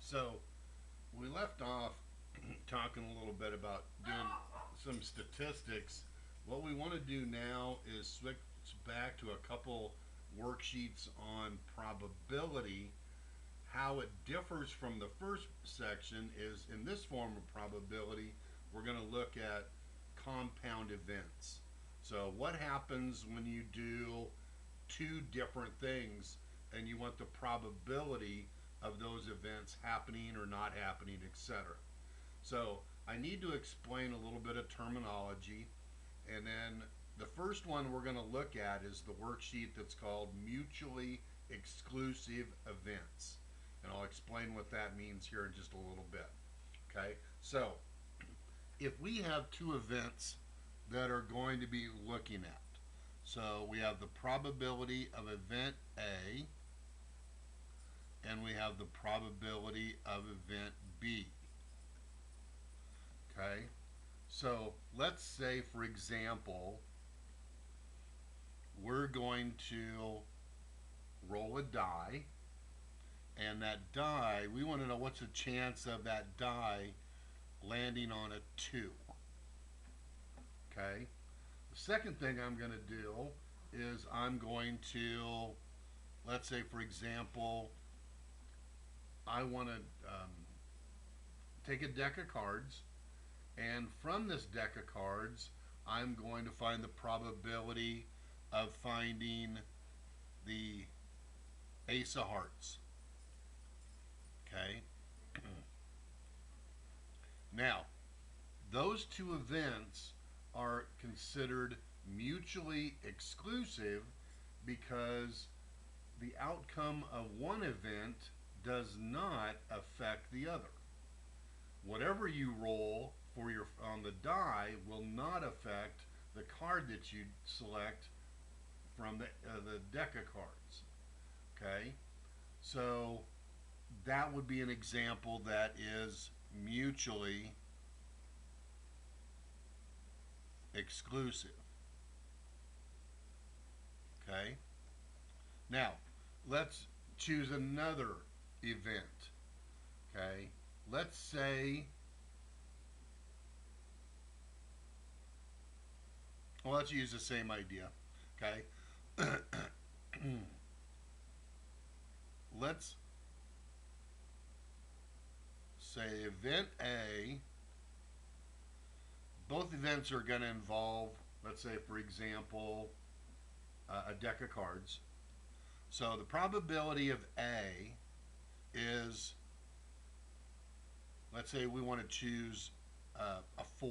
So we left off talking a little bit about doing some statistics. What we want to do now is switch back to a couple worksheets on probability. How it differs from the first section is in this form of probability, we're going to look at compound events. So, what happens when you do two different things and you want the probability of those events happening or not happening, etc. So I need to explain a little bit of terminology. And then the first one we're going to look at is the worksheet that's called mutually exclusive events. And I'll explain what that means here in just a little bit. Okay, so if we have two events that are going to be looking at, so we have the probability of event A and we have the probability of event B. Okay, so let's say, for example, we're going to roll a die, and that die, we want to know what's the chance of that die landing on a 2. Okay, the second thing I'm going to do is I'm going to, let's say, for example, I want to take a deck of cards, and from this deck of cards, I'm going to find the probability of finding the Ace of Hearts. Okay? Now, those two events are considered mutually exclusive because the outcome of one event does not affect the other. Whatever you roll for your on the die will not affect the card that you select from the deck of cards. Okay, so that would be an example that is mutually exclusive. Okay, now let's choose another event. Okay, let's say, well, let's use the same idea. Okay, let's say event A, both events are going to involve, let's say, for example, a deck of cards. So the probability of A is, let's say we want to choose a 4.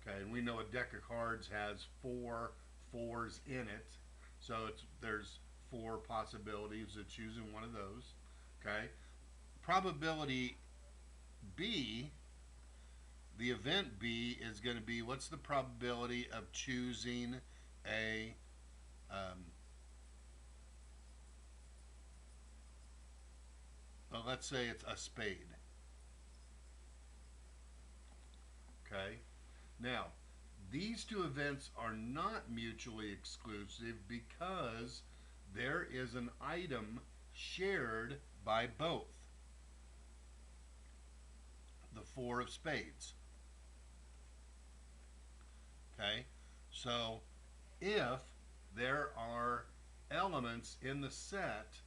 Okay, and we know a deck of cards has 4 4s in it. So there's 4 possibilities of choosing one of those. Okay, probability B, the event B is going to be what's the probability of choosing a well, let's say it's a spade. Okay, now these two events are not mutually exclusive because there is an item shared by both. The 4 of spades. Okay, so if there are elements in the set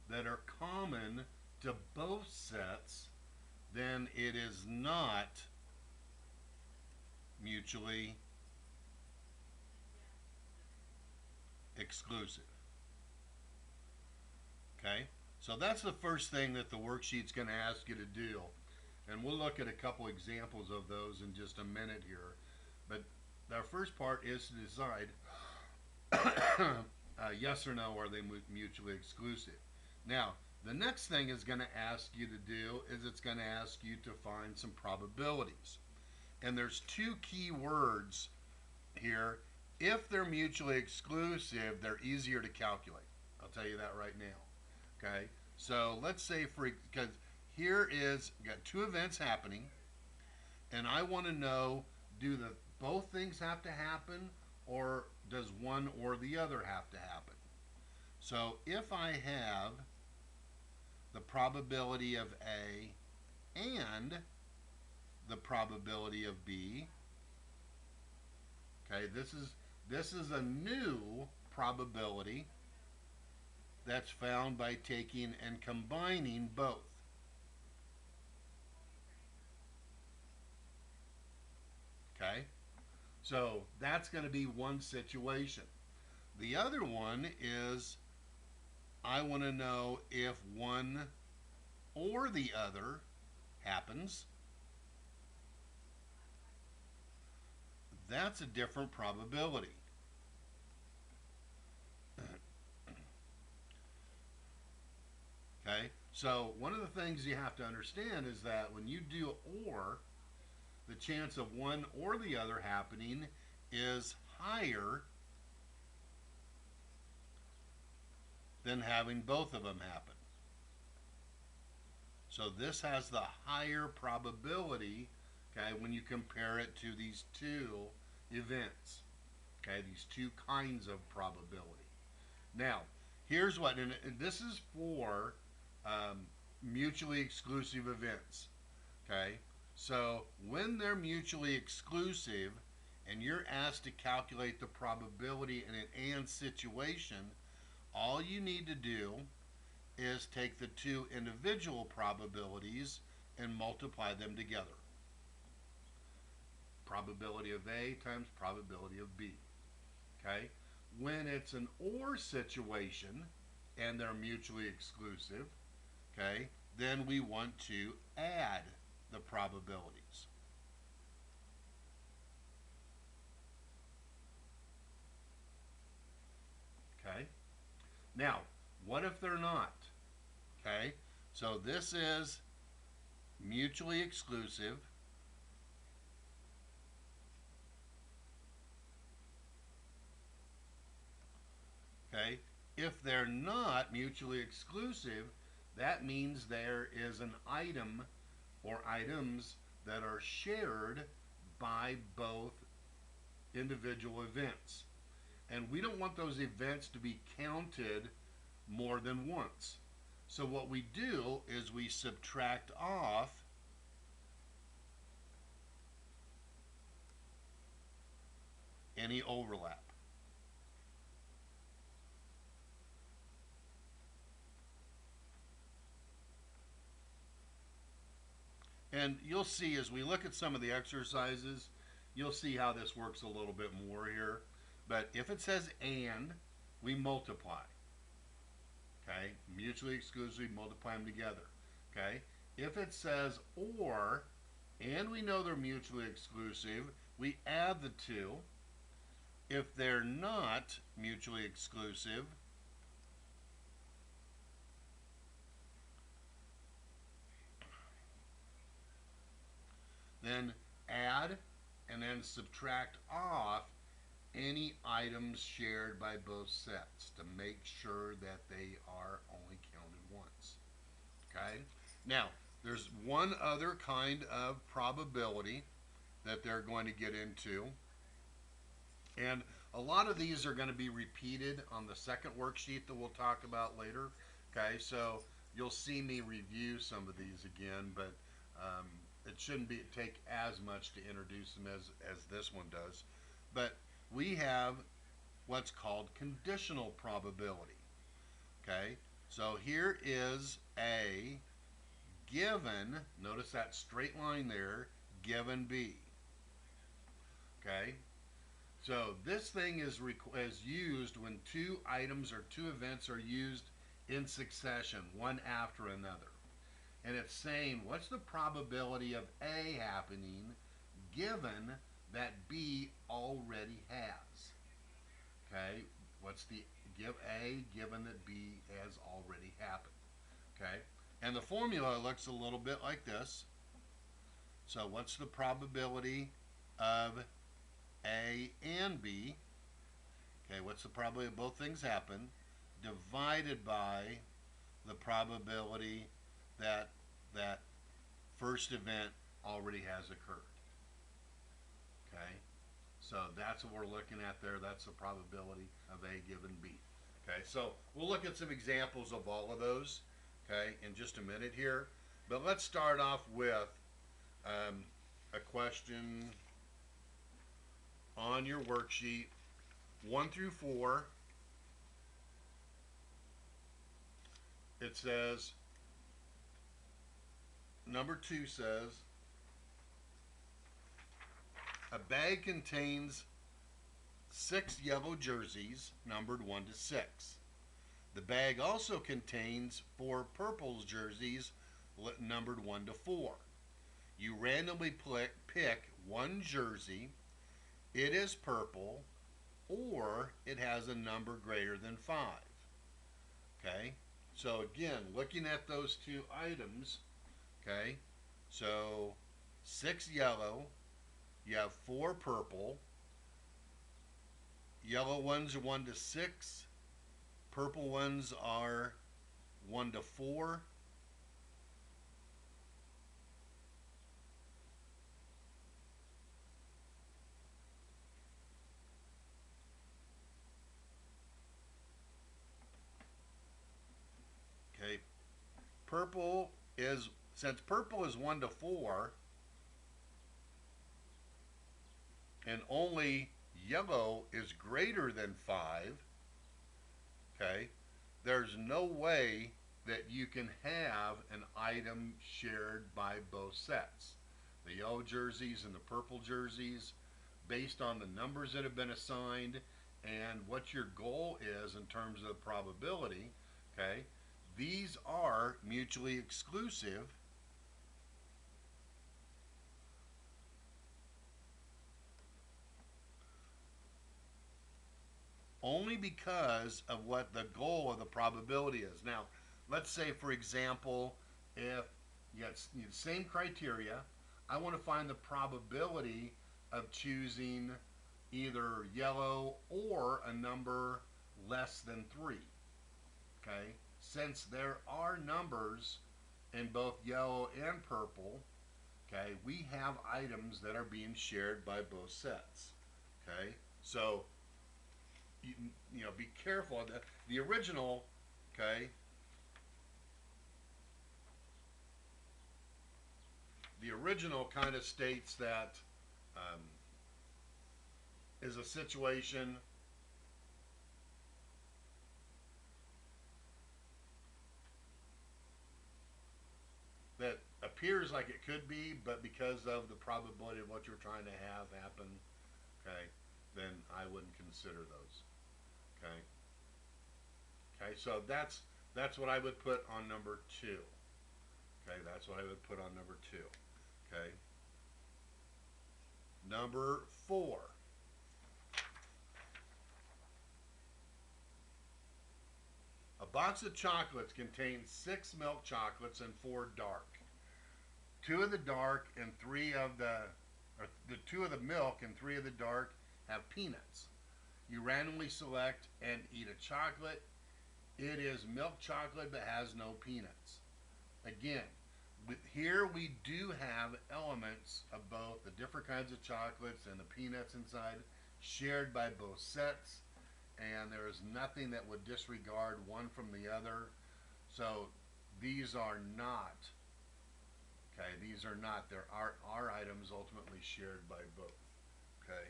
that are common to both sets, then it is not mutually exclusive. Okay, so that's the first thing that the worksheet's going to ask you to do. And we'll look at a couple examples of those in just a minute here. But our first part is to decide yes or no, are they mutually exclusive. Now, the next thing it's going to ask you to do is it's going to ask you to find some probabilities. And there's two key words here. If they're mutually exclusive, they're easier to calculate. I'll tell you that right now. Okay, so let's say because here is got two events happening, and I want to know, do the both things have to happen, or does one or the other have to happen? So if I have the probability of A and the probability of B. Okay, this is a new probability that's found by taking and combining both. Okay, so that's going to be one situation. The other one is I want to know if one or the other happens. That's a different probability. Okay, so one of the things you have to understand is that when you do or, the chance of one or the other happening is higher than having both of them happen. So this has the higher probability, okay, when you compare it to these two events, okay, these two kinds of probability. Now, here's what, and this is for mutually exclusive events, okay? So when they're mutually exclusive and you're asked to calculate the probability in an and situation, all you need to do is take the two individual probabilities and multiply them together. Probability of A times probability of B. Okay? When it's an or situation and they're mutually exclusive, okay, then we want to add the probabilities. Okay? Now, what if they're not? Okay? So this is mutually exclusive. Okay? If they're not mutually exclusive, that means there is an item or items that are shared by both individual events. And we don't want those events to be counted more than once. So what we do is we subtract off any overlap. And you'll see as we look at some of the exercises, you'll see how this works a little bit more here. But if it says and, we multiply. Okay, mutually exclusive, multiply them together. Okay, if it says or, and we know they're mutually exclusive, we add the two. If they're not mutually exclusive, then add and then subtract off any items shared by both sets to make sure that they are only counted once. Okay? Now, there's one other kind of probability that they're going to get into, and a lot of these are going to be repeated on the second worksheet that we'll talk about later. Okay, so you'll see me review some of these again, but it shouldn't take as much to introduce them as this one does. But we have what's called conditional probability. Okay, so here is A given, notice that straight line there, given B. Okay, so this thing is used when two items or two events are used in succession, one after another. And it's saying what's the probability of A happening given that B already has. Okay, what's the give A given that B has already happened. Okay, and the formula looks a little bit like this. So what's the probability of A and B? Okay, what's the probability of both things happen divided by the probability that that first event already has occurred. Okay, so that's what we're looking at there. That's the probability of A given B. Okay, so we'll look at some examples of all of those. okay, in just a minute here. But let's start off with um, a question on your worksheet 1 through 4. It says, number 2 says, a bag contains 6 yellow jerseys numbered 1 to 6. The bag also contains 4 purple jerseys numbered 1 to 4. You randomly pick one jersey. It is purple, or it has a number greater than 5. Okay? So again, looking at those two items, okay? So 6 yellow, you have 4 purple. Yellow ones are 1 to 6. Purple ones are 1 to 4. Okay. Purple is, since purple is 1 to 4, and only yellow is greater than 5, okay, there's no way that you can have an item shared by both sets. The yellow jerseys and the purple jerseys, based on the numbers that have been assigned and what your goal is in terms of probability, okay, these are mutually exclusive. Only because of what the goal of the probability is. Now, let's say, for example, if you got the same criteria, I want to find the probability of choosing either yellow or a number less than 3. Okay? Since there are numbers in both yellow and purple, okay, we have items that are being shared by both sets. Okay? So you, you know, be careful. The original, okay, the original kind of states that um, is a situation that appears like it could be, but because of the probability of what you're trying to have happen, okay, then I wouldn't consider those. Okay. Okay, so that's what I would put on number 2. Okay, that's what I would put on number 2. Okay. Number 4. A box of chocolates contains 6 milk chocolates and 4 dark. 2 of the dark and 3 of the 2 of the milk and 3 of the dark have peanuts. You randomly select and eat a chocolate. It is milk chocolate but has no peanuts. Again, here we do have elements of both the different kinds of chocolates and the peanuts inside shared by both sets, and there is nothing that would disregard one from the other. So these are not, okay, these are not, there are items ultimately shared by both. Okay,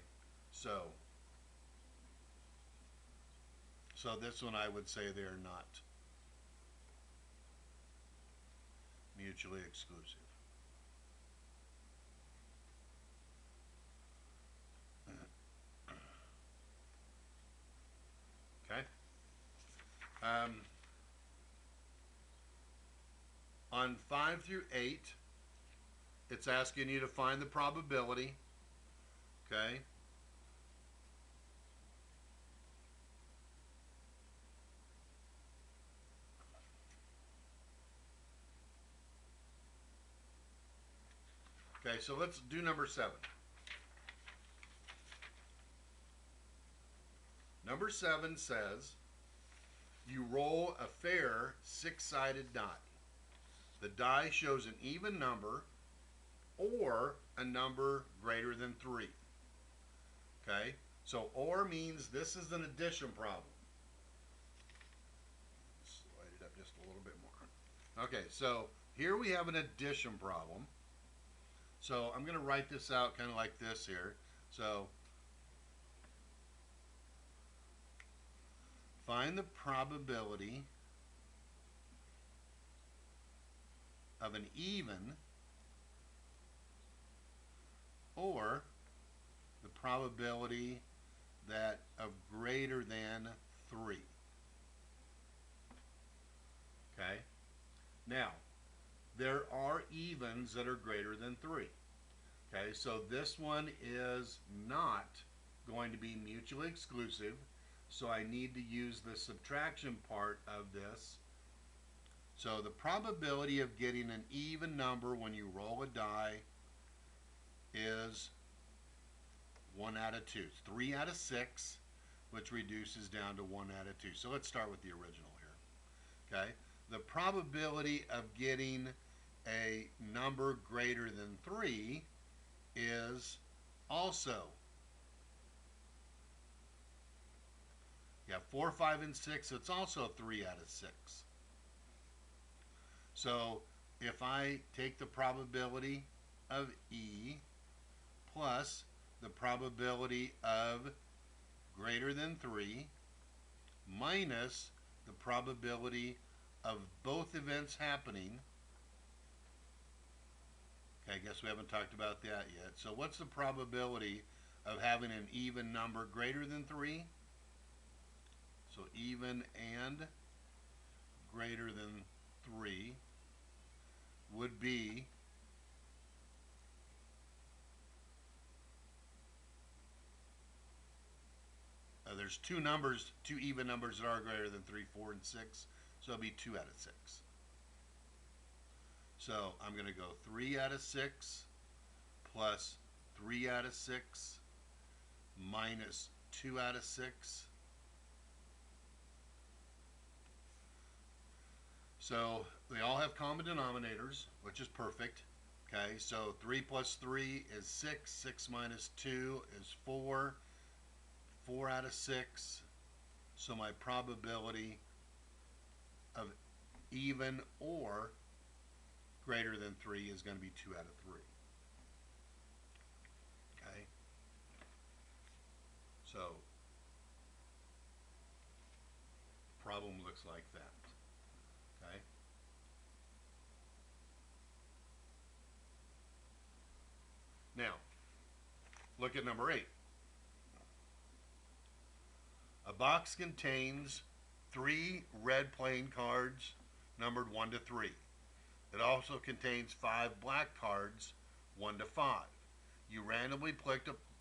so this one I would say they're not mutually exclusive. Okay. Um, on 5 through 8, it's asking you to find the probability. Okay. Okay, so let's do number 7. Number 7 says you roll a fair 6-sided die. The die shows an even number or a number greater than 3. Okay, so or means this is an addition problem. Slide it up just a little bit more. Okay, so here we have an addition problem. So I'm going to write this out kind of like this here. So find the probability of an even or the probability that of greater than 3. Okay? Now, there are evens that are greater than 3. Okay, so this one is not going to be mutually exclusive, so I need to use the subtraction part of this. So the probability of getting an even number when you roll a die is 1 out of 2. It's 3 out of 6, which reduces down to 1 out of 2. So let's start with the original here. Okay, the probability of getting a number greater than 3 is also, you have 4, 5, and 6. It's also 3 out of 6. So if I take the probability of E plus the probability of greater than 3 minus the probability of both events happening. Okay, I guess we haven't talked about that yet. So what's the probability of having an even number greater than 3? So even and greater than 3 would be there's two even numbers that are greater than 3, 4, and 6. So it'll be 2 out of 6. So I'm going to go 3 out of 6 plus 3 out of 6 minus 2 out of 6. So they all have common denominators, which is perfect. Okay, so 3 plus 3 is 6. 6 minus 2 is 4. 4 out of 6. So my probability of even or greater than 3 is going to be 2 out of 3. Okay, so problem looks like that. Okay, now look at number 8. A box contains 3 red playing cards numbered 1 to 3. It also contains 5 black cards 1 to 5. You randomly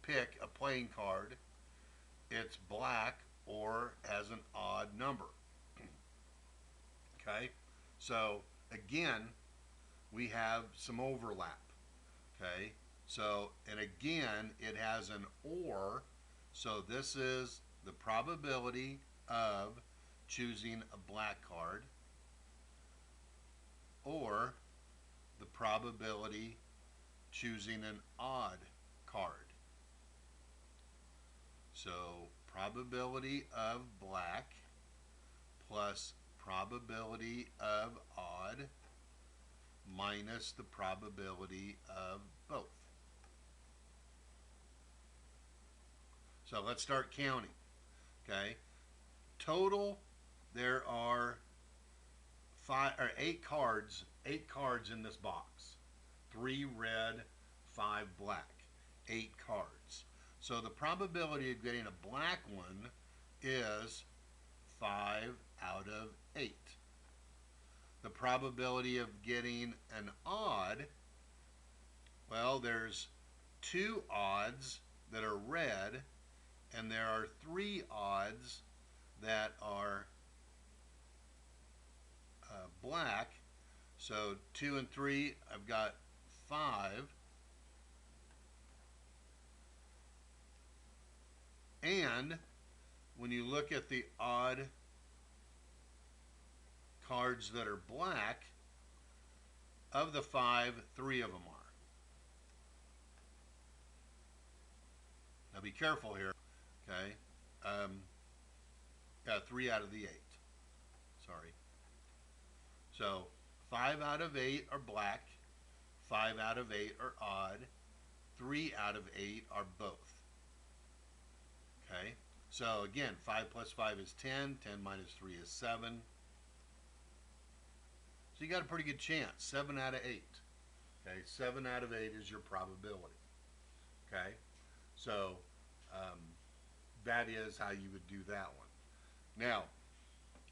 pick a playing card. It's black or has an odd number. Okay, so again, we have some overlap. Okay, so and again, it has an or. So this is the probability of choosing a black card or the probability choosing an odd card. So probability of black plus probability of odd minus the probability of both. So let's start counting. Okay, total there are 8 cards. 8 cards in this box. 3 red, 5 black. 8 cards. So the probability of getting a black one is 5 out of 8. The probability of getting an odd, well, there's 2 odds that are red, and there are 3 odds that are black. So 2 and 3, I've got 5. And when you look at the odd cards that are black, of the 5, 3 of them are. Now be careful here, okay? Yeah, 3 out of the 8. Sorry. So 5 out of 8 are black, 5 out of 8 are odd, 3 out of 8 are both. Okay, so again, 5 plus 5 is 10, 10 minus 3 is 7. So you got a pretty good chance, 7 out of 8. Okay, 7 out of 8 is your probability. Okay, so um, that is how you would do that one. Now,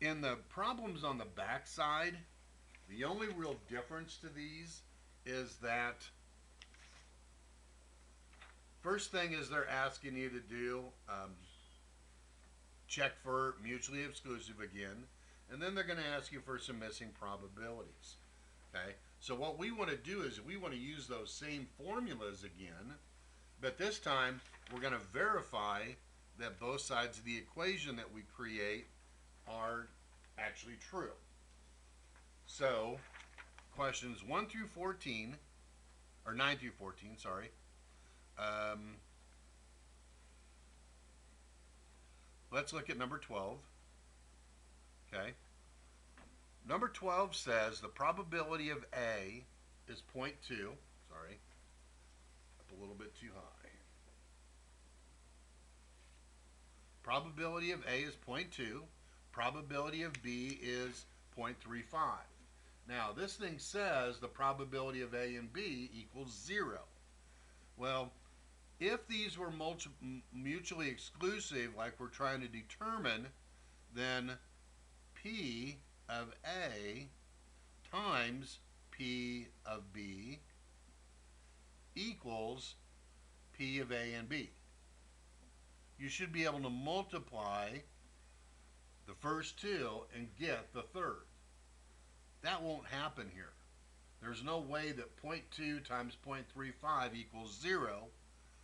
in the problems on the back side, the only real difference to these is that first thing is they're asking you to do check for mutually exclusive again, and then they're going to ask you for some missing probabilities. Okay, so what we want to do is we want to use those same formulas again, but this time we're going to verify that both sides of the equation that we create are actually true. So questions 1 through 14, or 9 through 14, sorry. Let's look at number 12. Okay. Number 12 says the probability of A is 0.2. Sorry. Up a little bit too high. Probability of A is 0.2. Probability of B is 0.35. Now, this thing says the probability of A and B equals 0. Well, if these were mutually exclusive, like we're trying to determine, then P of A times P of B equals P of A and B. You should be able to multiply the first two and get the third. That won't happen here. There's no way that 0.2 times 0.35 equals 0.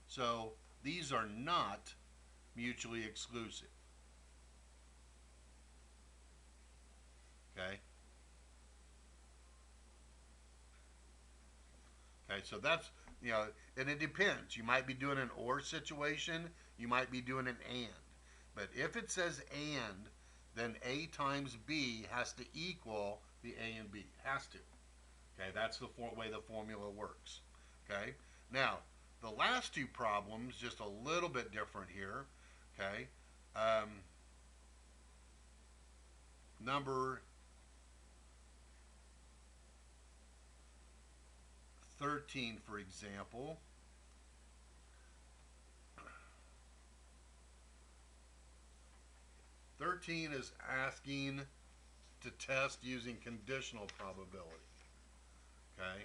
So these are not mutually exclusive. Okay? Okay, so that's, and it depends. You might be doing an or situation, you might be doing an and. But if it says and, then A times B has to equal the A and B. Has to. Okay, that's the way the formula works. Okay, now the last two problems, just a little bit different here. Okay, number 13, for example. Thirteen is asking to test using conditional probability. Okay.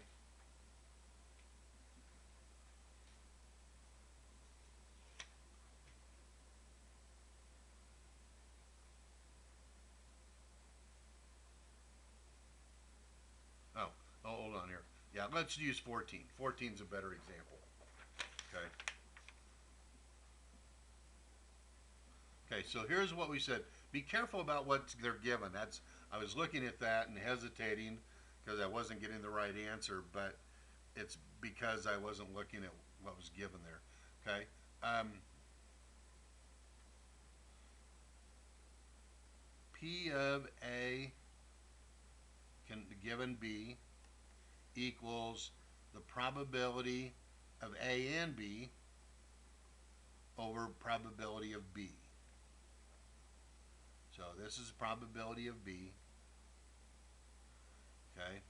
Oh, hold on here. Yeah, let's use 14. 14 is a better example. Okay. Okay, so here's what we said. Be careful about what they're given. I was looking at that and hesitating because I wasn't getting the right answer, but it's because I wasn't looking at what was given there. Okay. P of A given B equals the probability of A and B over probability of B. So this is probability of B. Okay.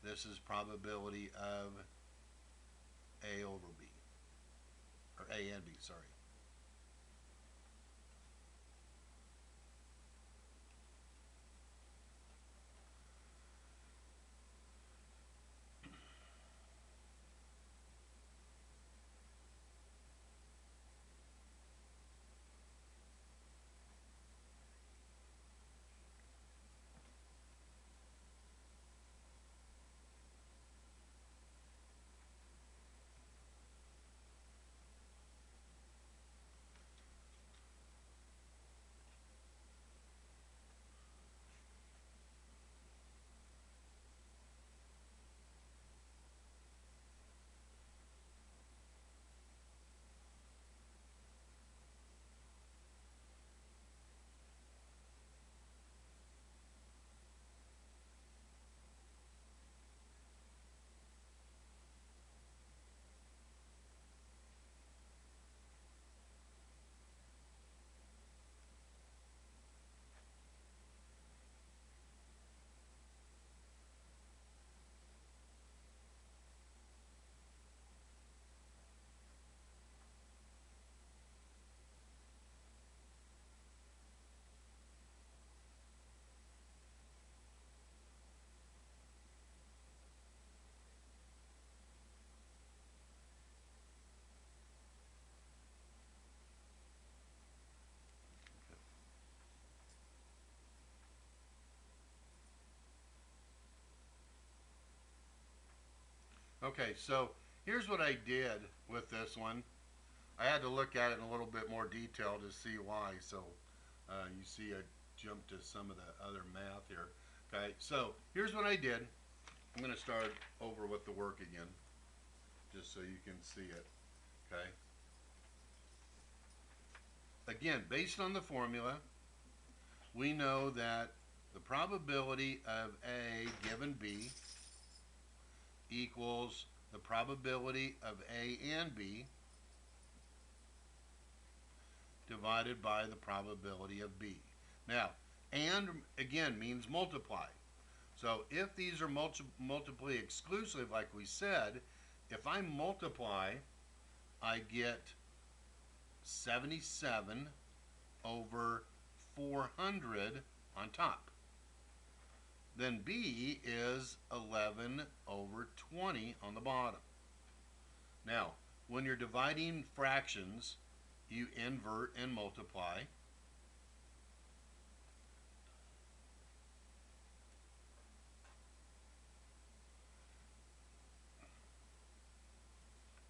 This is probability of A over B. Or A and B, sorry. Okay, so here's what I did with this one. I had to look at it in a little bit more detail to see why. So you see I jumped to some of the other math here. Okay, so here's what I did. I'm going to start over with the work again, just so you can see it. Okay. Again, based on the formula, we know that the probability of A given B equals the probability of A and B divided by the probability of B. Now, and again means multiply. So if these are multiply exclusive, like we said, if I multiply, I get 77 over 400 on top. Then B is 11 over 20 on the bottom. Now, when you're dividing fractions, you invert and multiply.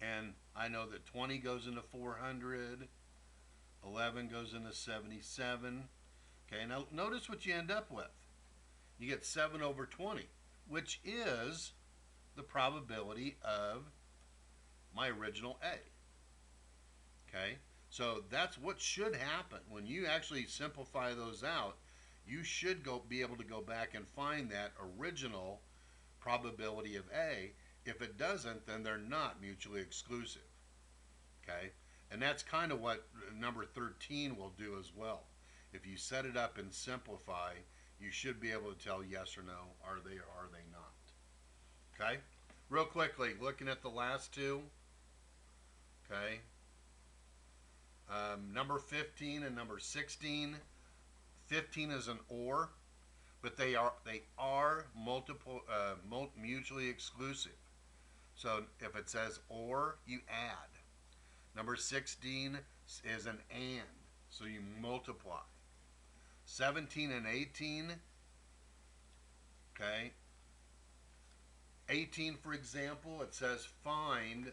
And I know that 20 goes into 400, 11 goes into 77. Okay, now notice what you end up with. You get 7 over 20, which is the probability of my original A. Okay, so that's what should happen. When you actually simplify those out, you should be able to go back and find that original probability of A. If it doesn't, then they're not mutually exclusive. Okay, and that's kind of what number 13 will do as well. If you set it up and simplify, you should be able to tell yes or no, are they or are they not. Okay, real quickly, looking at the last two. Okay, number 15 and number 16. 15 is an or, but they are mutually exclusive. So if it says or, you add. Number 16 is an and, so you multiply. 17 and 18, okay. 18, for example, it says find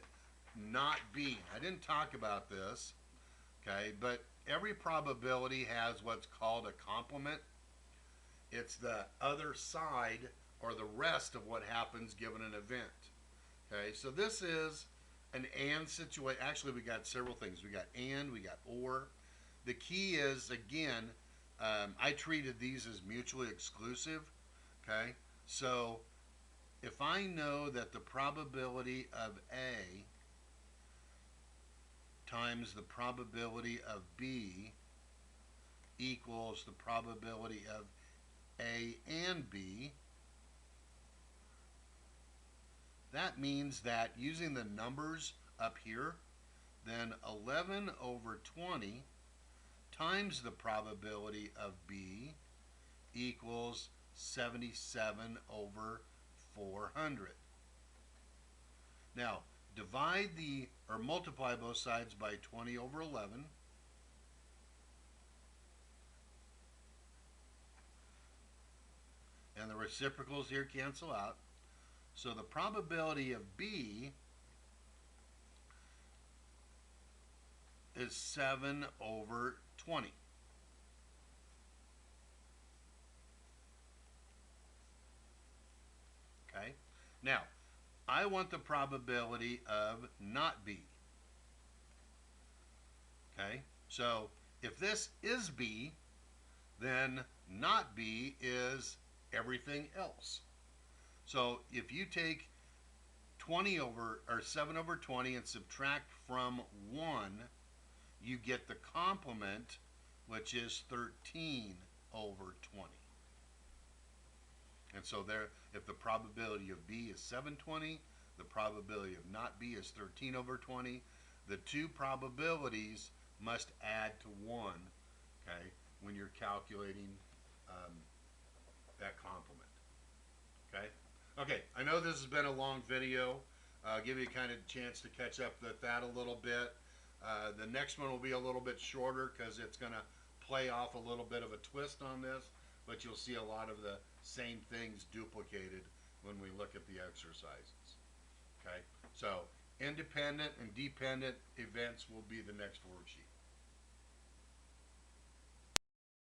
not B. I didn't talk about this, okay, but every probability has what's called a complement. It's the other side or the rest of what happens given an event. Okay, so this is an and situation. Actually, we got several things. We got and, we got or. The key is, again, I treated these as mutually exclusive. Okay, so if I know that the probability of A times the probability of B equals the probability of A and B, that means that using the numbers up here, then 11 over 20 times the probability of B equals 77 over 400. Now, divide or multiply both sides by 20 over 11. And the reciprocals here cancel out. So the probability of B is 7 over 20. Okay? Now, I want the probability of not B. Okay? So, if this is B, then not B is everything else. So, if you take 7 over 20 and subtract from 1, you get the complement, which is 13 over 20. And so there, if the probability of B is 720, the probability of not B is 13 over 20. The two probabilities must add to 1, okay, when you're calculating that complement. Okay? Okay, I know this has been a long video. Give you kind of a chance to catch up with that a little bit. The next one will be a little bit shorter because it's going to play off a little bit of a twist on this, but you'll see a lot of the same things duplicated when we look at the exercises. Okay, so independent and dependent events will be the next worksheet.